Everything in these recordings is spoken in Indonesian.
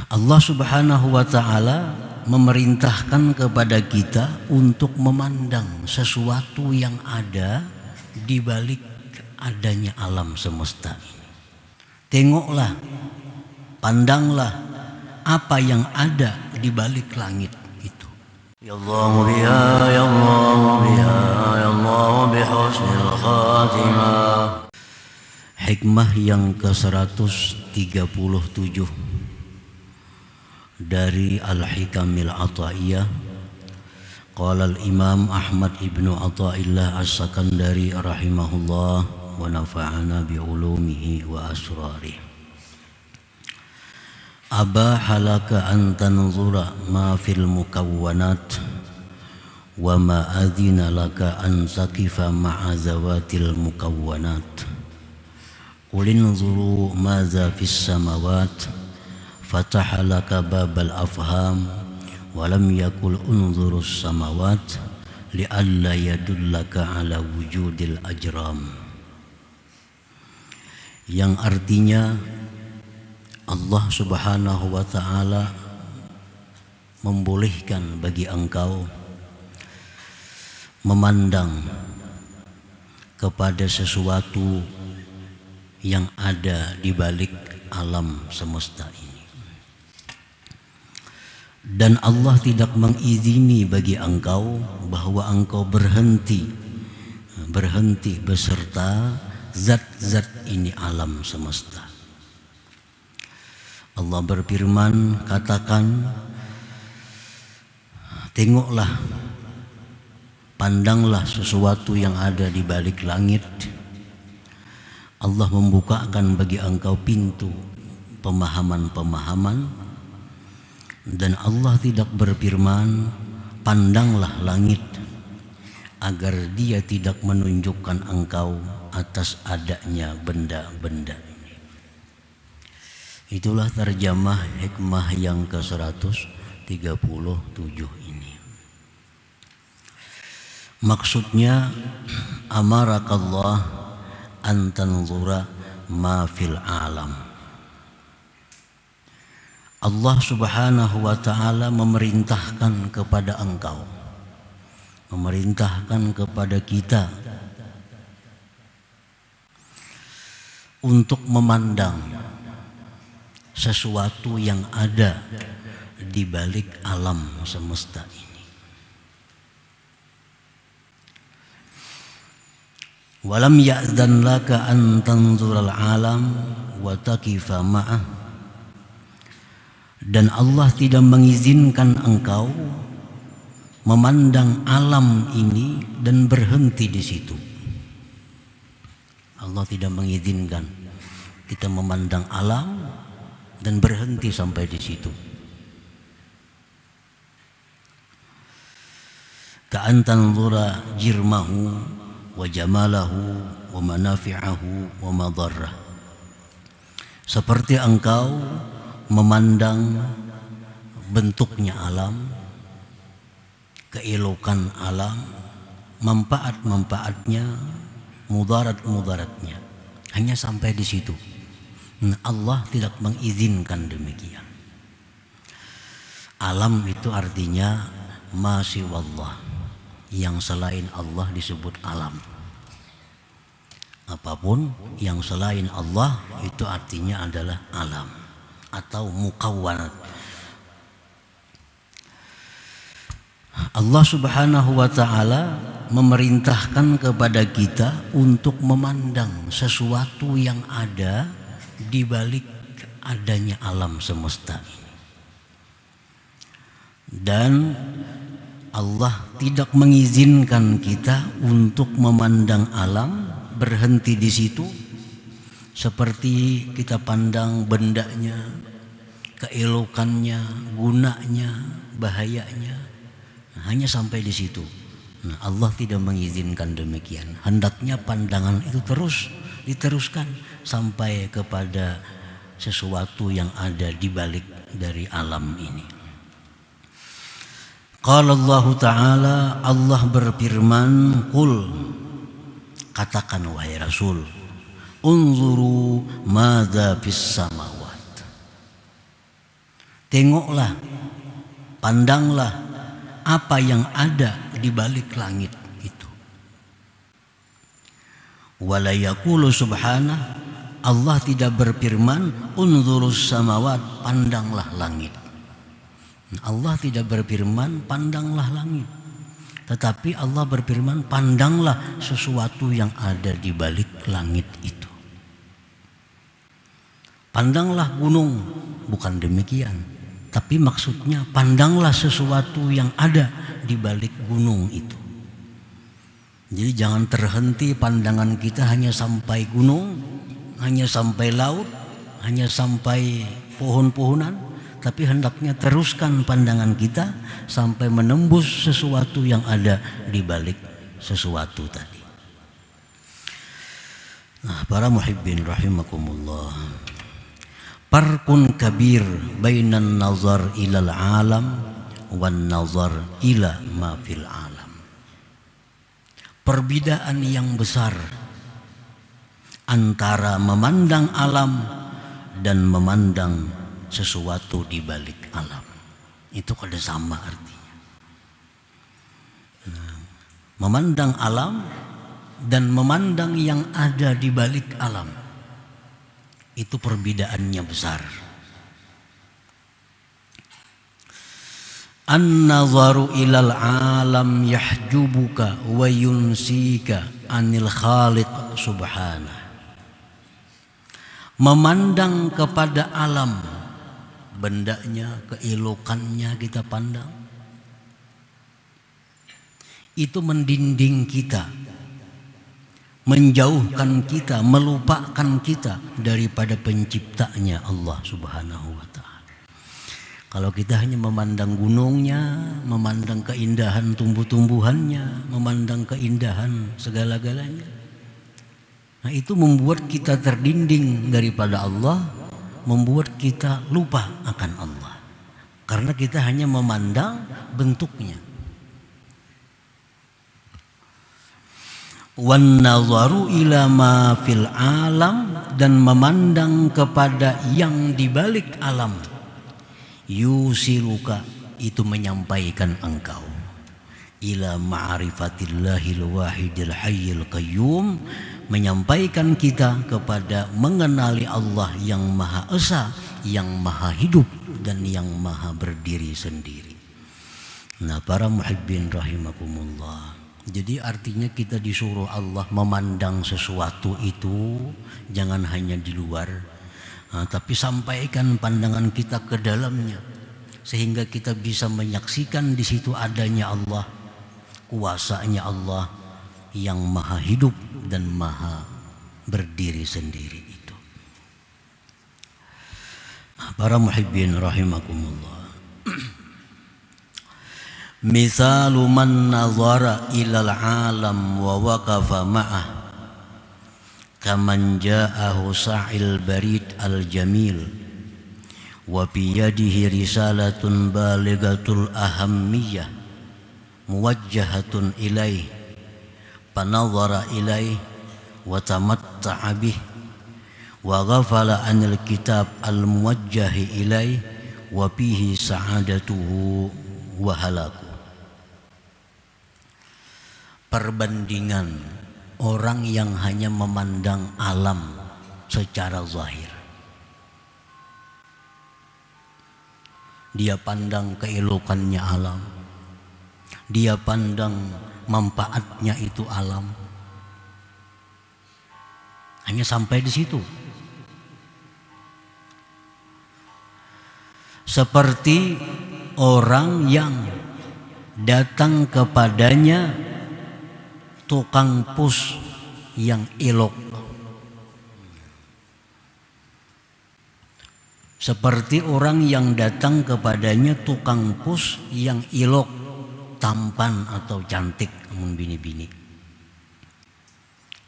Allah Subhanahu wa ta'ala memerintahkan kepada kita untuk memandang sesuatu yang ada di balik adanya alam semesta ini. Tengoklah, pandanglah apa yang ada di balik langit itu. Ya Allah biha, ya Allah biha, ya Allah bihusnil khatimah. Hikmah yang ke-137 dari Al-Hikamil Ata'iyah. Qala al-Imam Ahmad ibnu Ata'illah As-Sakandari rahimahullah wa nafa'ana bi'ulumihi wa asrarih. Abaha laka an tanzura ma fil mukawwanat wa ma adhina laka an taqifa ma'a zawatil mukawwanat. Qul inzuru maza fis samawat fataha laka babal afham walam yakul unzurus samawat li'alla yadullaka ala wujudil ajram. Yang artinya Allah Subhanahu wa ta'ala membolehkan bagi engkau memandang kepada sesuatu yang ada di balik alam semesta ini. Dan Allah tidak mengizini bagi engkau bahwa engkau berhenti beserta zat-zat ini alam semesta. Allah berfirman, katakan, tengoklah, pandanglah sesuatu yang ada di balik langit. Allah membukakan bagi engkau pintu pemahaman-pemahaman. Dan Allah tidak berfirman, pandanglah langit, agar dia tidak menunjukkan engkau atas adanya benda-benda ini. Itulah terjemah hikmah yang ke-137 ini. Maksudnya, amarakallah an tanzura ma fil alam. Allah Subhanahu wa ta'ala memerintahkan kepada engkau, memerintahkan kepada kita untuk memandang sesuatu yang ada di balik alam semesta ini. Walam ya'zan laka an tanzural alam wa taqifa ma'ah. Dan Allah tidak mengizinkan engkau memandang alam ini dan berhenti di situ. Allah tidak mengizinkan kita memandang alam dan berhenti sampai di situ. Ka'an tanzura jirmahu wa jamalahu wa manafi'ahu wa madarrah. Seperti engkau memandang bentuknya alam, keelokan alam, manfaat-manfaatnya, mudarat-mudaratnya. Hanya sampai di situ. Allah tidak mengizinkan demikian. Alam itu artinya ma siwallah, yang selain Allah disebut alam. Apapun yang selain Allah itu artinya adalah alam atau mukawwanat. Allah Subhanahu wa ta'ala memerintahkan kepada kita untuk memandang sesuatu yang ada di balik adanya alam semesta ini. Dan Allah tidak mengizinkan kita untuk memandang alam, berhenti di situ, seperti kita pandang bendanya, keelokannya, gunanya, bahayanya, hanya sampai di situ. Allah tidak mengizinkan demikian. Hendaknya pandangan itu terus diteruskan sampai kepada sesuatu yang ada di balik dari alam ini. Qala Allah Ta'ala, Allah berfirman, qul, katakan wahai Rasul, unzuru madza fis samawat. Tengoklah, pandanglah apa yang ada di balik langit itu. Wala yaqulu subhanahu, Allah tidak berfirman unzurus samawat, pandanglah langit. Allah tidak berfirman pandanglah langit, tetapi Allah berfirman pandanglah sesuatu yang ada di balik langit itu. Pandanglah gunung, bukan demikian, tapi maksudnya pandanglah sesuatu yang ada di balik gunung itu. Jadi jangan terhenti pandangan kita hanya sampai gunung, hanya sampai laut, hanya sampai pohon-pohonan, tapi hendaknya teruskan pandangan kita sampai menembus sesuatu yang ada di balik sesuatu tadi. Nah, para muhibbin rahimakumullah, farqun kabir bainan nazar ilal alam wan nazar ila ma fil alam. Perbedaan yang besar antara memandang alam dan memandang sesuatu di balik alam. Itu kada sama artinya. Nah, memandang alam dan memandang yang ada di balik alam, itu perbedaannya besar. An-nazaru ilal alam yahjubuka wa yunsika anil khaliq subhanahu. Memandang kepada alam, bendanya, keelokannya kita pandang, itu mendinding kita, menjauhkan kita, melupakan kita daripada penciptanya Allah subhanahu wa ta'ala. Kalau kita hanya memandang gunungnya, memandang keindahan tumbuh-tumbuhannya, memandang keindahan segala-galanya, nah itu membuat kita terdinding daripada Allah, membuat kita lupa akan Allah, karena kita hanya memandang bentuknya. Wan nazaru ila ma fil alam, dan memandang kepada yang di balik alam, yusiluka, itu menyampaikan engkau ila ma'rifatillahil wahidil hayyil qayyum, menyampaikan kita kepada mengenali Allah yang Maha Esa, yang Maha Hidup, dan yang Maha Berdiri sendiri. Nah, para muhibbin rahimakumullah, jadi artinya kita disuruh Allah memandang sesuatu itu jangan hanya di luar, tapi sampaikan pandangan kita ke dalamnya, sehingga kita bisa menyaksikan di situ adanya Allah, kuasanya Allah yang Maha Hidup dan Maha Berdiri sendiri itu. Para muhibbin rahimakumullah, misalu man nazara ilal alam wa waqafa ma'ah kaman ja'ahu sa'il barid al jamil wa biyadihi risalatun balighatul ahammiyah muwajjahatun ilaih fanadhara ilaih wa tamatta'a bih wa ghafala anil kitab al muwajjahi ilaih wa bihi sa'adatuhu wa halaku. Perbandingan orang yang hanya memandang alam secara zahir, dia pandang keelokannya alam, dia pandang manfaatnya itu alam, hanya sampai di situ. Seperti orang yang datang kepadanya tukang pus yang elok, seperti orang yang datang kepadanya tukang pus yang elok, tampan atau cantik, namun bini-bini.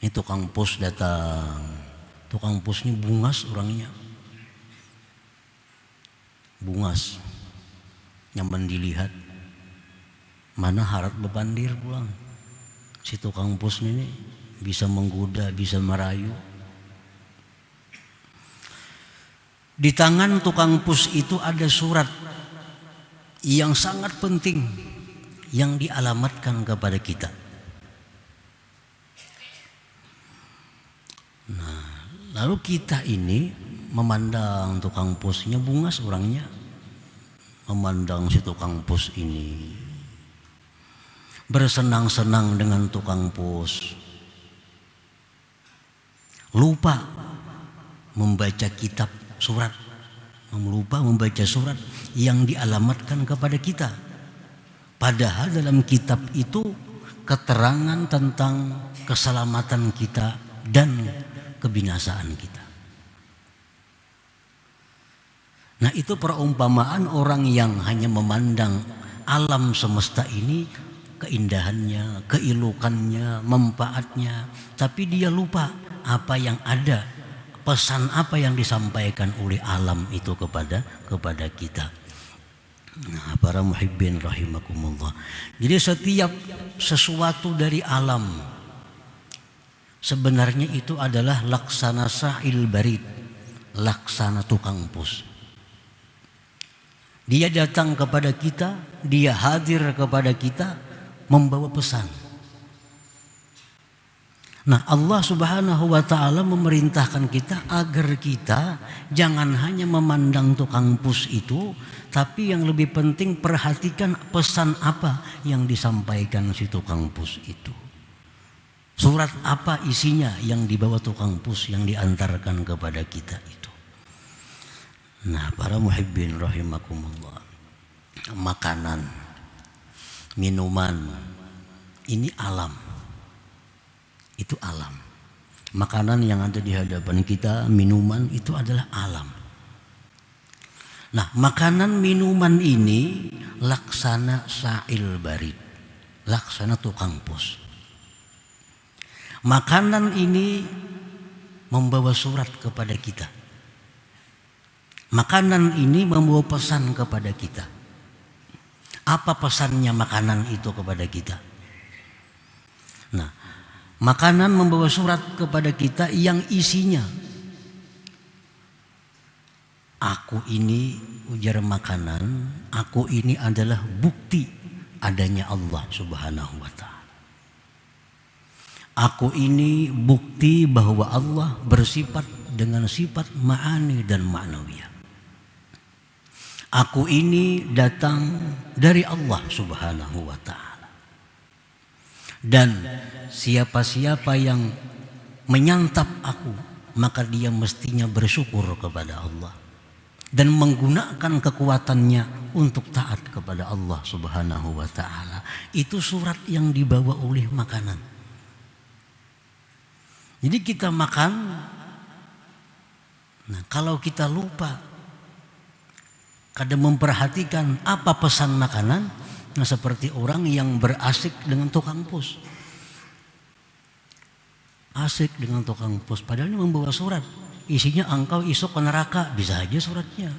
Ini tukang pus datang, tukang pus ini bungas orangnya, bungas, nyaman dilihat, mana harap bebandir pulang. Si tukang pus ini bisa menggoda, bisa merayu. Di tangan tukang pus itu ada surat yang sangat penting yang dialamatkan kepada kita. Nah, lalu kita ini memandang tukang pusnya, bungas orangnya, memandang si tukang pus ini, bersenang-senang dengan tukang pus, lupa membaca kitab surat, lupa membaca surat yang dialamatkan kepada kita. Padahal dalam kitab itu keterangan tentang keselamatan kita dan kebinasaan kita. Nah, itu perumpamaan orang yang hanya memandang alam semesta ini, keindahannya, keilukannya, manfaatnya, tapi dia lupa apa yang ada, pesan apa yang disampaikan oleh alam itu kepada kita. Nah, para muhibbin rahimakumullah. Jadi setiap sesuatu dari alam sebenarnya itu adalah laksana sa'il barid, laksana tukang pus. Dia datang kepada kita, dia hadir kepada kita, membawa pesan. Nah, Allah Subhanahu wa ta'ala memerintahkan kita agar kita jangan hanya memandang tukang pus itu, tapi yang lebih penting perhatikan pesan apa yang disampaikan si tukang pus itu. Surat apa isinya yang dibawa tukang pus yang diantarkan kepada kita itu. Nah, para muhibbin rahimakumullah, makanan, minuman, ini alam. Itu alam. Makanan yang ada di hadapan kita, minuman itu adalah alam. Nah, makanan minuman ini laksana sa'il barid, laksana tukang pus. Makanan ini membawa surat kepada kita. Makanan ini membawa pesan kepada kita. Apa pesannya makanan itu kepada kita? Nah, makanan membawa surat kepada kita yang isinya, aku ini, ujar makanan, aku ini adalah bukti adanya Allah Subhanahu wa ta'ala. Aku ini bukti bahwa Allah bersifat dengan sifat ma'ani dan ma'nawiyah. Aku ini datang dari Allah Subhanahu wa ta'ala. Dan siapa-siapa yang menyantap aku, maka dia mestinya bersyukur kepada Allah dan menggunakan kekuatannya untuk taat kepada Allah Subhanahu wa ta'ala. Itu surat yang dibawa oleh makanan. Jadi kita makan, nah kalau kita lupa kadang memperhatikan apa pesan makanan, nah seperti orang yang berasik dengan tukang pus. Asik dengan tukang pus, padahal ini membawa surat. Isinya engkau isuk ke neraka, bisa aja suratnya.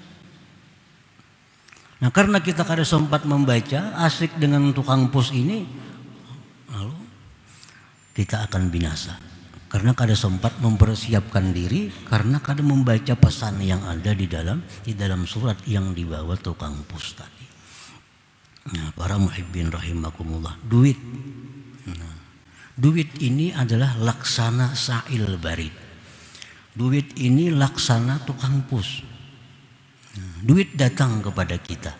Nah, karena kita kada sempat membaca, asik dengan tukang pus ini, lalu kita akan binasa. Karena kada sempat mempersiapkan diri, karena kada membaca pesan yang ada di dalam surat yang dibawa tukang pus tadi. Nah, para muhibbin rahimakumullah, duit. Nah, duit ini adalah laksana sa'il barid. Duit ini laksana tukang pus. Nah, duit datang kepada kita.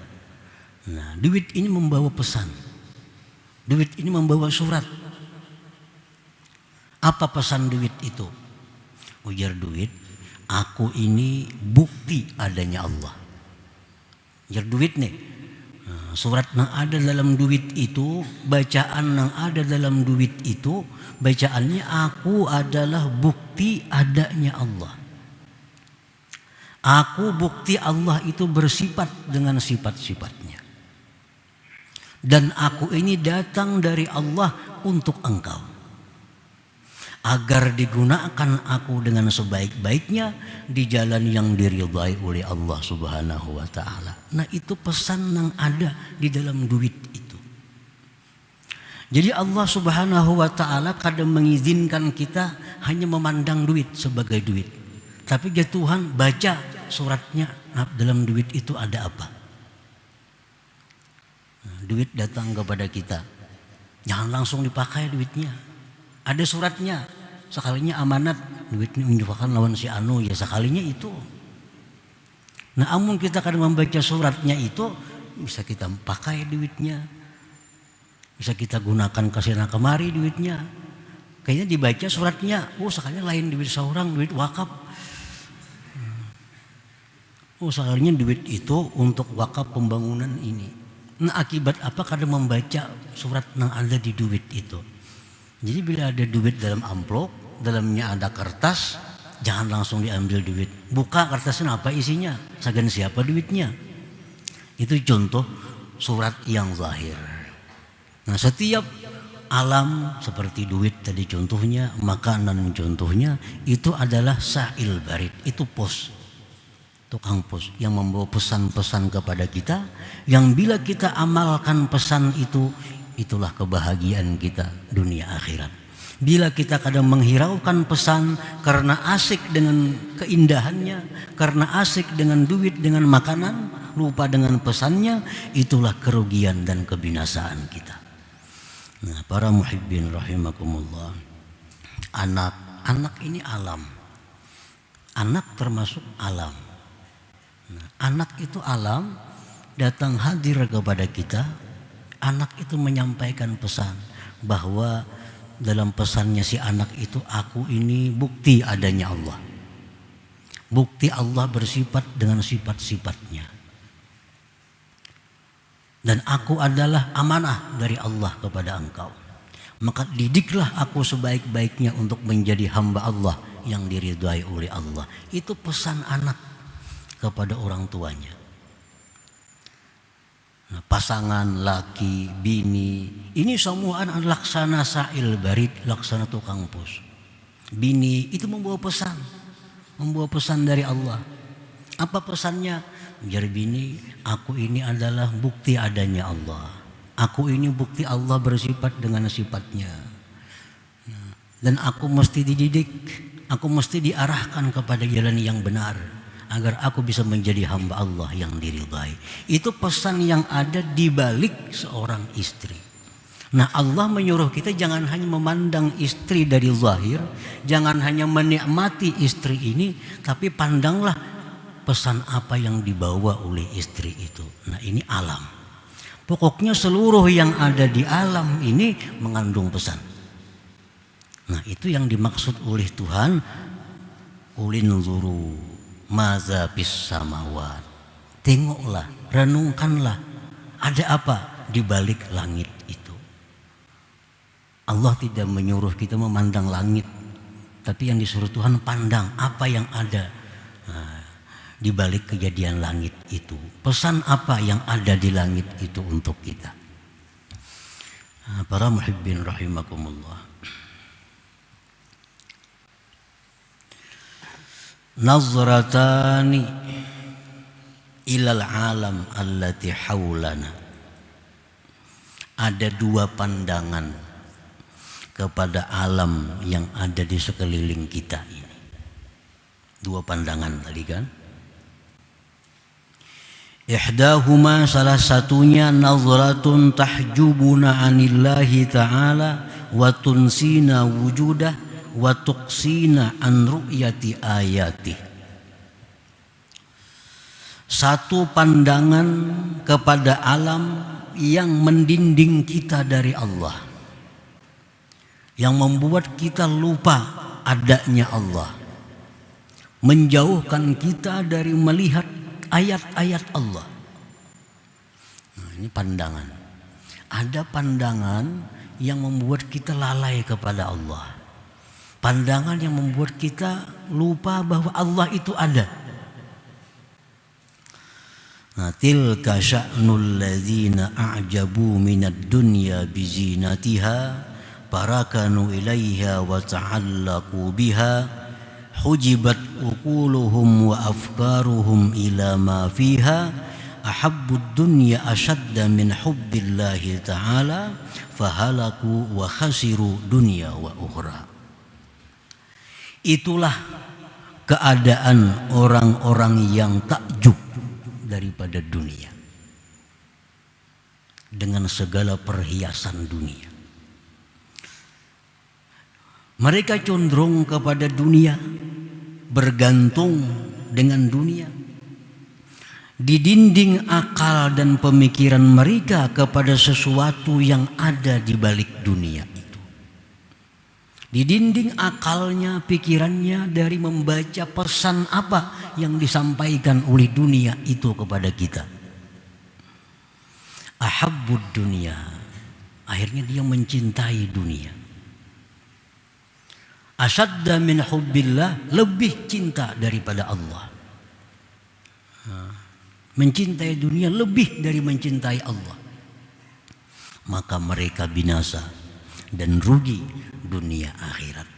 Nah, duit ini membawa pesan. Duit ini membawa surat. Apa pesan duit itu? Ujar duit, aku ini bukti adanya Allah. Ujar duit nih, surat yang ada dalam duit itu, bacaan yang ada dalam duit itu, bacaannya aku adalah bukti adanya Allah. Aku bukti Allah itu bersifat dengan sifat-sifatnya. Dan aku ini datang dari Allah untuk engkau, agar digunakan aku dengan sebaik-baiknya di jalan yang diridhai oleh Allah Subhanahu wa ta'ala. Nah, itu pesan yang ada di dalam duit itu. Jadi Allah Subhanahu wa ta'ala kadang mengizinkan kita hanya memandang duit sebagai duit. Tapi ya Tuhan, baca suratnya dalam duit itu ada apa. Duit datang kepada kita, jangan langsung dipakai duitnya. Ada suratnya, sekalinya amanat, duitnya dipakai lawan si anu, ya sekalinya itu. Nah, amun kita kadang membaca suratnya itu, bisa kita pakai duitnya, bisa kita gunakan kesana kemari duitnya. Kayaknya dibaca suratnya, sekalinya lain duit seorang, duit wakaf. Sekalinya duit itu untuk wakaf pembangunan ini. Nah, akibat apa kadang membaca surat yang ada di duit itu. Jadi bila ada duit dalam amplop, dalamnya ada kertas, jangan langsung diambil duit. Buka kertasnya apa isinya, sagan siapa duitnya. Itu contoh surat yang zahir. Nah, setiap alam seperti duit tadi contohnya, makanan contohnya, itu adalah sa'il barid, itu pos, tukang pos yang membawa pesan-pesan kepada kita, yang bila kita amalkan pesan itu, itulah kebahagiaan kita dunia akhirat. Bila kita kadang menghiraukan pesan karena asik dengan keindahannya, karena asik dengan duit, dengan makanan, lupa dengan pesannya, itulah kerugian dan kebinasaan kita. Nah, para muhibbin rahimakumullah, anak ini alam. Anak termasuk alam. Nah, anak itu alam, datang hadir kepada kita. Anak itu menyampaikan pesan bahwa dalam pesannya si anak itu, aku ini bukti adanya Allah. Bukti Allah bersifat dengan sifat-sifatnya. Dan aku adalah amanah dari Allah kepada engkau. Maka didiklah aku sebaik-baiknya untuk menjadi hamba Allah yang diridhai oleh Allah. Itu pesan anak kepada orang tuanya. Nah, pasangan laki, bini, ini semua anak laksana sa'il barid, laksana tukang pos. Bini itu membawa pesan dari Allah. Apa pesannya? Biar bini, aku ini adalah bukti adanya Allah. Aku ini bukti Allah bersifat dengan sifatnya. Dan aku mesti dididik, aku mesti diarahkan kepada jalan yang benar, agar aku bisa menjadi hamba Allah yang diridhai. Itu pesan yang ada di balik seorang istri. Nah, Allah menyuruh kita jangan hanya memandang istri dari zahir, jangan hanya menikmati istri ini, tapi pandanglah pesan apa yang dibawa oleh istri itu. Nah, ini alam. Pokoknya seluruh yang ada di alam ini mengandung pesan. Nah, itu yang dimaksud oleh Tuhan, ulinzuru maza bis samawat. Tengoklah, renungkanlah, ada apa di balik langit itu. Allah tidak menyuruh kita memandang langit, tapi yang disuruh Tuhan pandang apa yang ada di balik kejadian langit itu. Pesan apa yang ada di langit itu untuk kita. Para muhibbin rahimakumullah. Nazratani ilal alam allati haulana. Ada dua pandangan kepada alam yang ada di sekeliling kita ini. Dua pandangan tadi kan. Ihdahuma, salah satunya, nazratun tahjubuna anillahi ta'ala wa tunsina wujudah wa tuqsina an ru'yati ayati. Satu pandangan kepada alam yang mendinding kita dari Allah, yang membuat kita lupa adanya Allah, menjauhkan kita dari melihat ayat-ayat Allah. Nah, ini pandangan. Ada pandangan yang membuat kita lalai kepada Allah. Pandangan yang membuat kita lupa bahwa Allah itu ada. Nah, tilka sya'nul ladzina a'jabu minad dunya bizinatiha parakanu ilaiha wa ta'allaqu biha hujibat uquluhum wa afkaruhum ila ma fiha ahabbud dunya ashadda min hubbillahi ta'ala fahalaku wa khasiru dunya wa ukhra. Itulah keadaan orang-orang yang takjub daripada dunia dengan segala perhiasan dunia. Mereka condong kepada dunia, bergantung dengan dunia. Didinding akal dan pemikiran mereka kepada sesuatu yang ada di balik dunia itu. Didinding akalnya, pikirannya dari membaca pesan apa yang disampaikan oleh dunia itu kepada kita. Ahabbud dunia. Akhirnya dia mencintai dunia. Asyadda min hubbillah, lebih cinta daripada Allah. Mencintai dunia lebih dari mencintai Allah. Maka mereka binasa dan rugi dunia akhirat.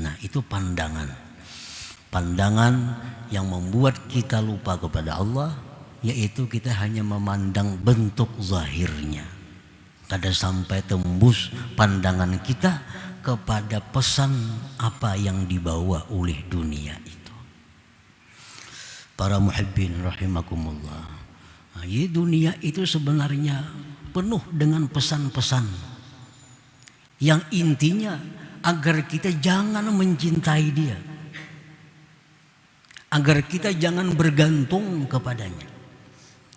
Nah, itu pandangan yang membuat kita lupa kepada Allah, yaitu kita hanya memandang bentuk zahirnya. Kada sampai tembus pandangan kita kepada pesan apa yang dibawa oleh dunia itu. Para muhibbin rahimakumullah. Nah, dunia itu sebenarnya penuh dengan pesan-pesan yang intinya agar kita jangan mencintai dia, agar kita jangan bergantung kepadanya.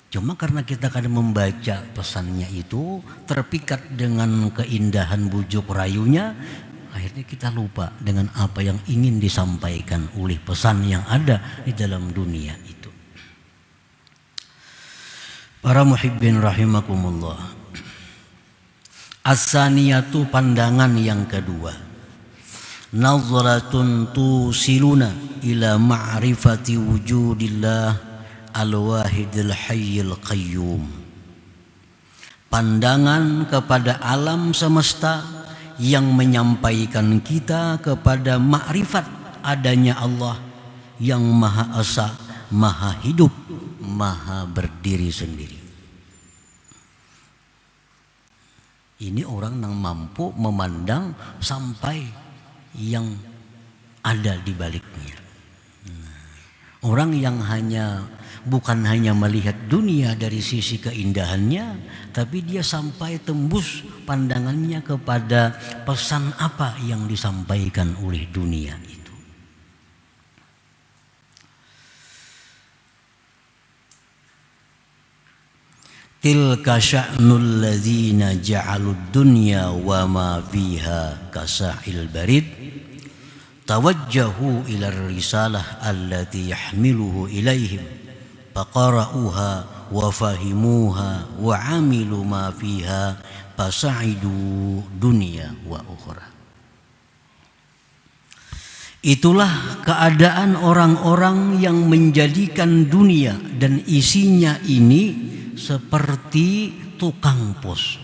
Cuma karena kita kadang membaca pesannya itu terpikat dengan keindahan bujuk rayunya, akhirnya kita lupa dengan apa yang ingin disampaikan oleh pesan yang ada di dalam dunia itu. Para muhibbin rahimakumullah. As-saniyatu, pandangan yang kedua. Nazratun tusiluna ila ma'rifati wujudillah al-wahidil hayyil qayyum. Pandangan kepada alam semesta yang menyampaikan kita kepada makrifat adanya Allah yang Maha Esa, Maha Hidup, Maha berdiri sendiri. Ini orang yang mampu memandang sampai yang ada di baliknya. Orang yang bukan hanya melihat dunia dari sisi keindahannya, tapi dia sampai tembus pandangannya kepada pesan apa yang disampaikan oleh dunia itu. Tilka sya'nul ladzina ja'alud dunya wa ma fiha kasa'il barid tawajjahu ila risalah allati yahmiluhu ilaihim faqara'uha wa fahimuha wa amilu ma fiha fasa'idu dunya wa ukhra. Itulah keadaan orang-orang yang menjadikan dunia dan isinya ini seperti tukang pos.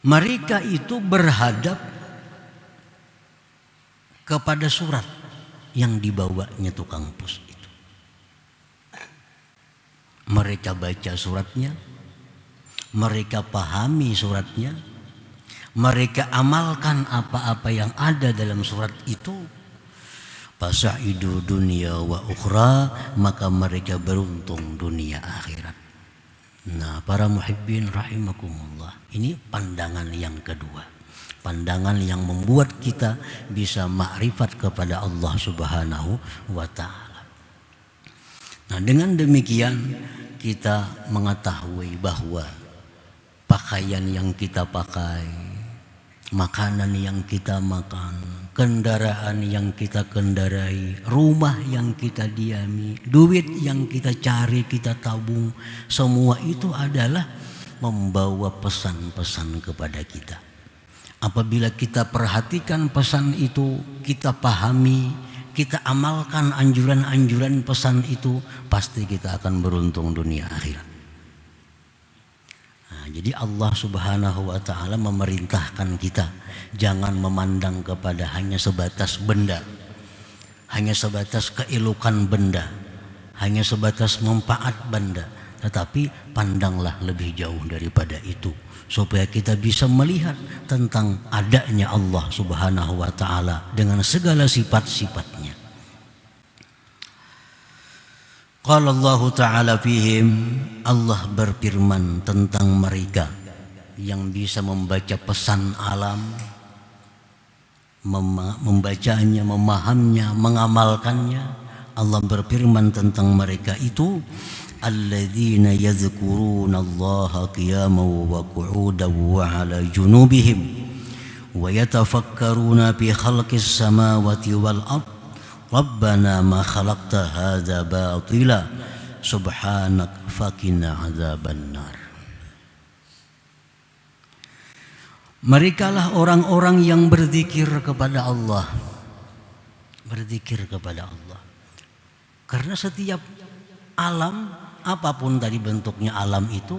Mereka itu berhadap kepada surat yang dibawanya tukang pos itu. Mereka baca suratnya, mereka pahami suratnya, mereka amalkan apa-apa yang ada dalam surat itu. Fasaidu dunia wa ukhra, maka mereka beruntung dunia akhirat. Nah, para muhibbin rahimakumullah, ini pandangan yang kedua. Pandangan yang membuat kita bisa makrifat kepada Allah Subhanahu wa ta'ala. Nah, dengan demikian kita mengetahui bahwa pakaian yang kita pakai, makanan yang kita makan, kendaraan yang kita kendarai, rumah yang kita diami, duit yang kita cari, kita tabung, semua itu adalah membawa pesan-pesan kepada kita. Apabila kita perhatikan pesan itu, kita pahami, kita amalkan anjuran-anjuran pesan itu, pasti kita akan beruntung dunia akhirat. Jadi Allah Subhanahu wa ta'ala memerintahkan kita jangan memandang kepada hanya sebatas benda, hanya sebatas keelokan benda, hanya sebatas manfaat benda, tetapi pandanglah lebih jauh daripada itu, supaya kita bisa melihat tentang adanya Allah Subhanahu wa ta'ala dengan segala sifat-sifatnya. Qala Allah ta'ala fihim, Allah berfirman tentang mereka yang bisa membaca pesan alam, membacanya, memahaminya, mengamalkannya. Allah berfirman tentang mereka itu, alladzina yadhkuruna Allaha qiyaman wa qu'udan wa 'ala junubihim wa yatafakkaruna fi khalqis samawati wal ard rabbana ma khalaqta hadza batila subhanak faqina 'adzabannar. Merekalah orang-orang yang berzikir kepada Allah. Berzikir kepada Allah. Karena setiap alam, apapun tadi bentuknya alam itu,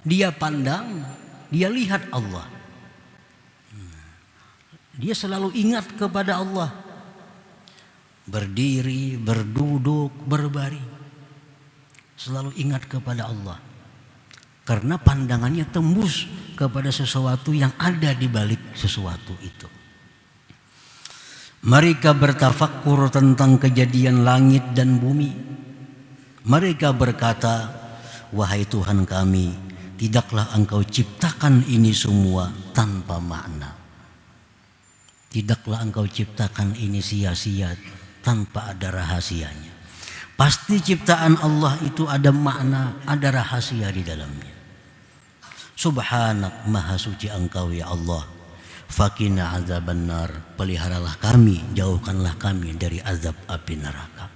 dia pandang, dia lihat Allah. Dia selalu ingat kepada Allah. Berdiri, berduduk, berbaring. Selalu ingat kepada Allah. Karena pandangannya tembus kepada sesuatu yang ada di balik sesuatu itu. Mereka bertafakkur tentang kejadian langit dan bumi. Mereka berkata, wahai Tuhan kami, tidaklah Engkau ciptakan ini semua tanpa makna. Tidaklah Engkau ciptakan ini sia-sia tanpa ada rahasianya. Pasti ciptaan Allah itu ada makna, ada rahasia di dalamnya. Subhanak, maha suci Engkau ya Allah. Faqina azabannar, peliharalah kami, jauhkanlah kami dari azab api neraka.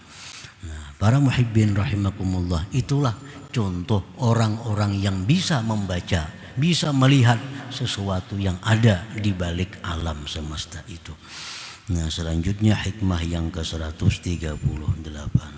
Nah, para muhibbin rahimakumullah, itulah contoh orang-orang yang bisa membaca, bisa melihat sesuatu yang ada di balik alam semesta itu. Nah, selanjutnya hikmah yang ke-138.